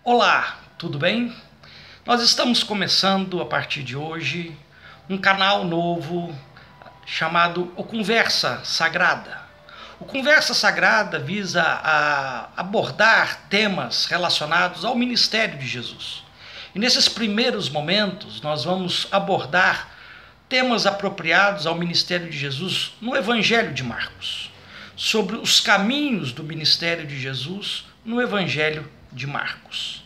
Olá, tudo bem? Nós estamos começando a partir de hoje um canal novo chamado O Conversa Sagrada. O Conversa Sagrada visa abordar temas relacionados ao ministério de Jesus. E nesses primeiros momentos nós vamos abordar temas apropriados ao ministério de Jesus no Evangelho de Marcos, sobre os caminhos do ministério de Jesus no Evangelho de Marcos.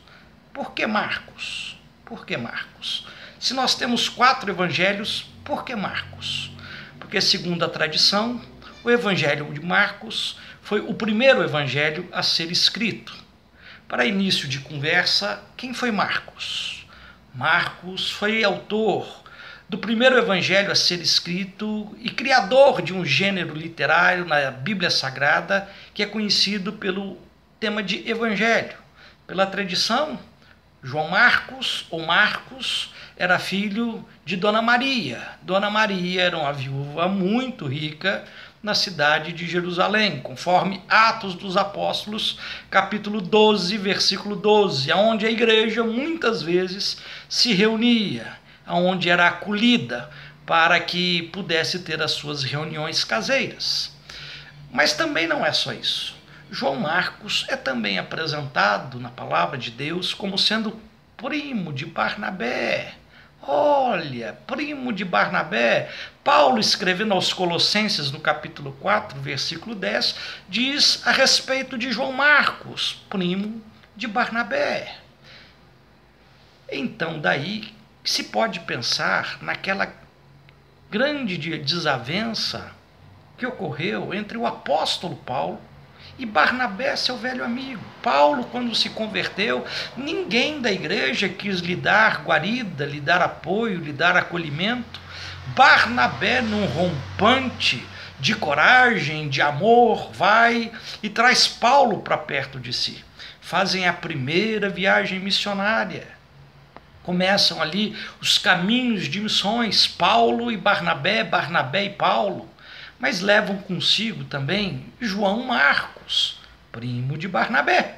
Por que Marcos? Por que Marcos? Se nós temos 4 evangelhos, por que Marcos? Porque, segundo a tradição, o Evangelho de Marcos foi o primeiro evangelho a ser escrito. Para início de conversa, quem foi Marcos? Marcos foi autor do primeiro evangelho a ser escrito e criador de um gênero literário na Bíblia Sagrada que é conhecido pelo tema de evangelho. Pela tradição, João Marcos, ou Marcos, era filho de Dona Maria. Dona Maria era uma viúva muito rica na cidade de Jerusalém, conforme Atos dos Apóstolos, capítulo 12, versículo 12, onde a igreja muitas vezes se reunia, onde era acolhida para que pudesse ter as suas reuniões caseiras. Mas também não é só isso. João Marcos é também apresentado na palavra de Deus como sendo primo de Barnabé. Olha, primo de Barnabé. Paulo, escrevendo aos Colossenses no capítulo 4, versículo 10, diz a respeito de João Marcos, primo de Barnabé. Então, daí se pode pensar naquela grande desavença que ocorreu entre o apóstolo Paulo e Barnabé, seu velho amigo. Paulo, quando se converteu, ninguém da igreja quis lhe dar guarida, lhe dar apoio, lhe dar acolhimento. Barnabé, num rompante de coragem, de amor, vai e traz Paulo para perto de si. Fazem a primeira viagem missionária. Começam ali os caminhos de missões, Paulo e Barnabé, Barnabé e Paulo. Mas levam consigo também João Marcos, primo de Barnabé.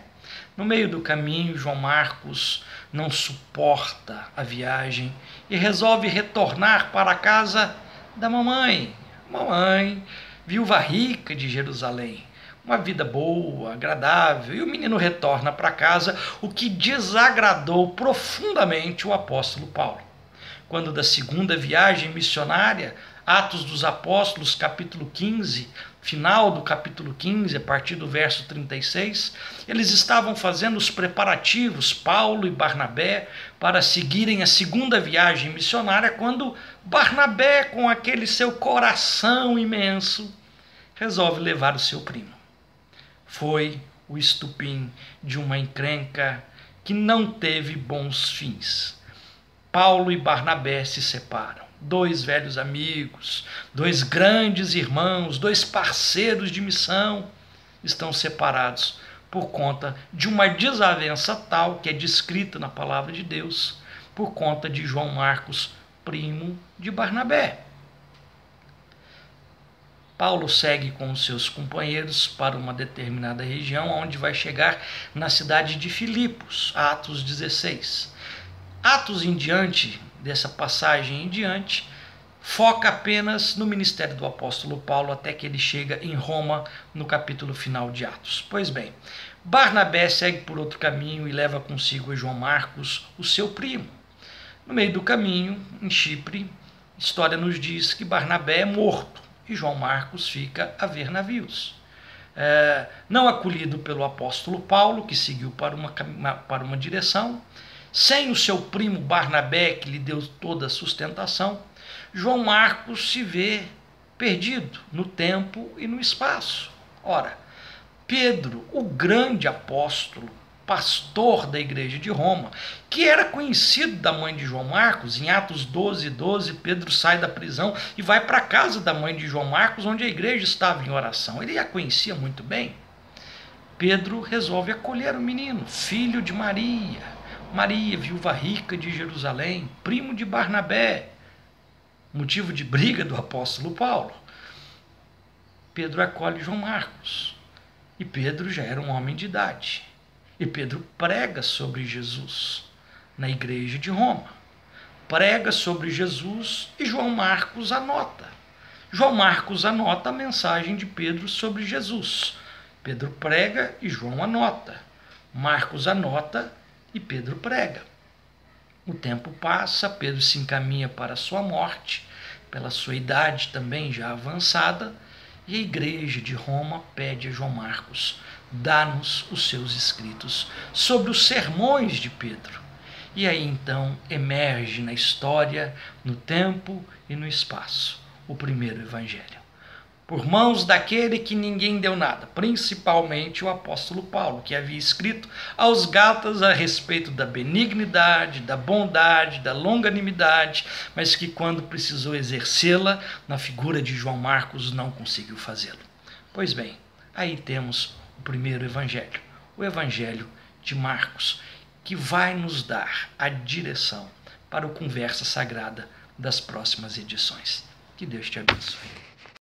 No meio do caminho, João Marcos não suporta a viagem e resolve retornar para a casa da mamãe. Mamãe, viúva rica de Jerusalém. Uma vida boa, agradável, e o menino retorna para casa, o que desagradou profundamente o apóstolo Paulo. Quando da segunda viagem missionária, Atos dos Apóstolos, capítulo 15, final do capítulo 15, a partir do verso 36, eles estavam fazendo os preparativos, Paulo e Barnabé, para seguirem a segunda viagem missionária, quando Barnabé, com aquele seu coração imenso, resolve levar o seu primo. Foi o estupim de uma encrenca que não teve bons fins. Paulo e Barnabé se separam. 2 velhos amigos, 2 grandes irmãos, 2 parceiros de missão estão separados por conta de uma desavença tal que é descrita na palavra de Deus, por conta de João Marcos, primo de Barnabé. Paulo segue com os seus companheiros para uma determinada região, onde vai chegar na cidade de Filipos, Atos 16. Atos em diante, dessa passagem em diante, foca apenas no ministério do apóstolo Paulo até que ele chega em Roma no capítulo final de Atos. Pois bem, Barnabé segue por outro caminho e leva consigo João Marcos, o seu primo. No meio do caminho, em Chipre, a história nos diz que Barnabé é morto e João Marcos fica a ver navios. Não acolhido pelo apóstolo Paulo, que seguiu para uma direção, sem o seu primo Barnabé, que lhe deu toda a sustentação, João Marcos se vê perdido no tempo e no espaço. Ora, Pedro, o grande apóstolo, pastor da igreja de Roma, que era conhecido da mãe de João Marcos, em Atos 12, 12, Pedro sai da prisão e vai para a casa da mãe de João Marcos, onde a igreja estava em oração. Ele a conhecia muito bem. Pedro resolve acolher o menino, filho de Maria, viúva rica de Jerusalém, primo de Barnabé, motivo de briga do apóstolo Paulo. Pedro acolhe João Marcos, e Pedro já era um homem de idade. E Pedro prega sobre Jesus na igreja de Roma. Prega sobre Jesus e João Marcos anota. João Marcos anota a mensagem de Pedro sobre Jesus. Pedro prega e João anota. Marcos anota e Pedro prega. O tempo passa, Pedro se encaminha para a sua morte, pela sua idade também já avançada, e a igreja de Roma pede a João Marcos: dá-nos os seus escritos sobre os sermões de Pedro. E aí então emerge na história, no tempo e no espaço, o primeiro evangelho, por mãos daquele que ninguém deu nada, principalmente o apóstolo Paulo, que havia escrito aos Gálatas a respeito da benignidade, da bondade, da longanimidade, mas que quando precisou exercê-la na figura de João Marcos não conseguiu fazê-lo. Pois bem, aí temos o primeiro evangelho, o evangelho de Marcos, que vai nos dar a direção para o Conversa Sagrada das próximas edições. Que Deus te abençoe.